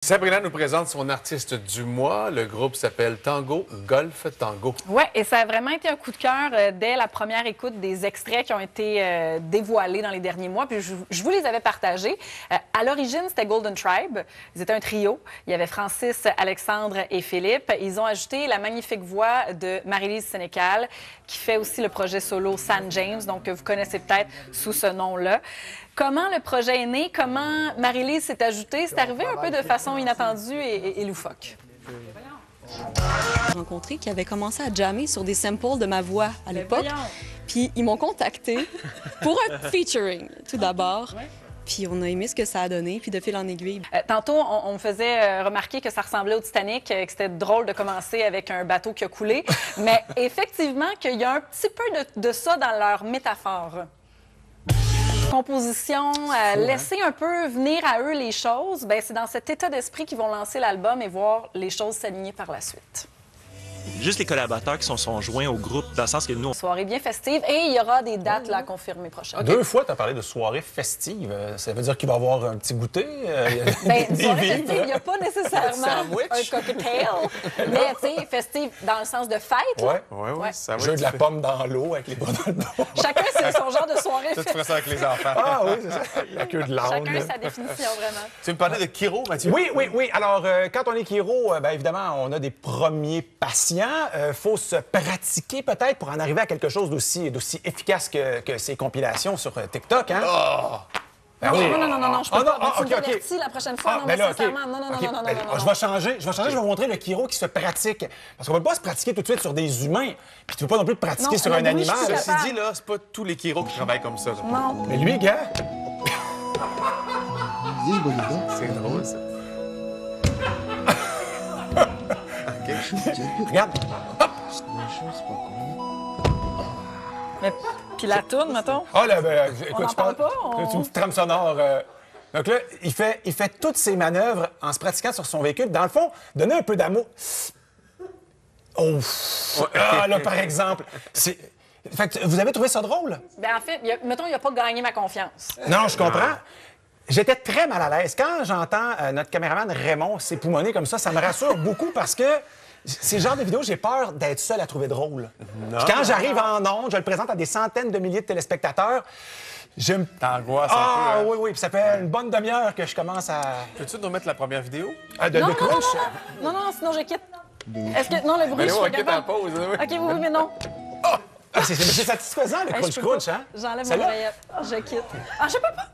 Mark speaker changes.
Speaker 1: Sabrina nous présente son artiste du mois. Le groupe s'appelle Tango Golf Tango.
Speaker 2: Oui, et ça a vraiment été un coup de cœur dès la première écoute des extraits qui ont été dévoilés dans les derniers mois. Puis je vous les avais partagés. À l'origine, c'était Golden Tribe. Ils étaient un trio. Il y avait Francis, Alexandre et Philippe. Ils ont ajouté la magnifique voix de Marie-Lise Sénécal, qui fait aussi le projet solo San James, donc que vous connaissez peut-être sous ce nom-là. Comment le projet est né? Comment Marie-Lise s'est ajoutée? C'est arrivé un peu de façon inattendue et loufoque.
Speaker 3: J'ai rencontré qui avait commencé à jammer sur des samples de ma voix à l'époque. Puis ils m'ont contacté pour un featuring, tout d'abord. Puis on a aimé ce que ça a donné, puis de fil en aiguille.
Speaker 2: Tantôt, on me faisait remarquer que ça ressemblait au Titanic, que c'était drôle de commencer avec un bateau qui a coulé. Mais effectivement, qu'il y a un petit peu de ça dans leur métaphore. Composition, laisser un peu venir à eux les choses, ben c'est dans cet état d'esprit qu'ils vont lancer l'album et voir les choses s'aligner par la suite.
Speaker 4: Juste les collaborateurs qui sont joints au groupe, dans le sens que nous...
Speaker 2: Soirée bien festive et il y aura des dates là, confirmées prochainement.
Speaker 5: Deux fois, tu as parlé de soirée festive. Ça veut dire qu'il va y avoir un petit goûter?
Speaker 2: Bien, soirée festive, il n'y a pas nécessairement un cocktail, mais tu sais, festive dans le sens de fête.
Speaker 1: Oui, ça va.
Speaker 5: Jeu de la pomme dans l'eau avec les bras dans le dos.
Speaker 2: Chacun, c'est son genre de soirée
Speaker 1: Tu ferais ça avec les enfants.
Speaker 5: Ah oui, c'est ça. La queue de l'âne.
Speaker 2: Chacun sa définition, vraiment.
Speaker 1: Tu me parlais de Kiro, Mathieu?
Speaker 5: Oui. Alors, quand on est chiro, bien évidemment, on a des premiers patients. Faut se pratiquer peut-être pour en arriver à quelque chose d'aussi efficace que ces compilations sur TikTok, hein? Ben oui.
Speaker 2: Non, je peux pas. Tu
Speaker 5: OK.
Speaker 2: m'avertis la prochaine fois, non,
Speaker 5: ben là,
Speaker 2: nécessairement.
Speaker 5: OK.
Speaker 2: Non.
Speaker 5: Je vais changer, je vais vous montrer le chiro qui se pratique. Parce qu'on ne peut pas se pratiquer tout de suite sur des humains, puis tu ne veux pas non plus te pratiquer sur un animal.
Speaker 1: Ceci dit, là, c'est pas tous les Kiro qui travaillent comme ça.
Speaker 2: Non.
Speaker 5: Mais lui, gars...
Speaker 1: C'est drôle, ça.
Speaker 5: Regarde.
Speaker 2: Mais puis la tourne, mettons.
Speaker 5: Ah, là, ben,
Speaker 2: On
Speaker 5: écoute,
Speaker 2: n'en
Speaker 5: je
Speaker 2: parle
Speaker 5: parle.
Speaker 2: pas,
Speaker 5: C'est une petite trame sonore. Donc là, il fait toutes ses manœuvres en se pratiquant sur son véhicule. Dans le fond, donner un peu d'amour. Oh! Ah, là, par exemple. Fait que vous avez trouvé ça drôle?
Speaker 2: Bien, en fait, mettons, il n'a pas gagné ma confiance.
Speaker 5: Non, je comprends. J'étais très mal à l'aise. Quand j'entends notre caméraman Raymond s'époumoner comme ça me rassure beaucoup parce que ces genres de vidéos, j'ai peur d'être seul à trouver drôle. Puis quand j'arrive en ondes, je le présente à des centaines de milliers de téléspectateurs.
Speaker 1: T'angoisses un peu.
Speaker 5: Oui. Puis ça fait une bonne demi-heure que je commence à...
Speaker 1: Peux-tu nous remettre la première vidéo?
Speaker 5: de crunch?
Speaker 2: Non, sinon je quitte. Est-ce que... Non, le bruit, je suis
Speaker 1: on quitte
Speaker 2: capable.
Speaker 1: la pause. Oui.
Speaker 2: OK, oui, mais non.
Speaker 5: C'est satisfaisant, le
Speaker 2: Hey, je peux
Speaker 5: crunch,
Speaker 2: pas.
Speaker 5: hein?
Speaker 2: J'enlève
Speaker 5: Celle-là?
Speaker 2: mon oreillette. Je quitte. Ah, je peux pas.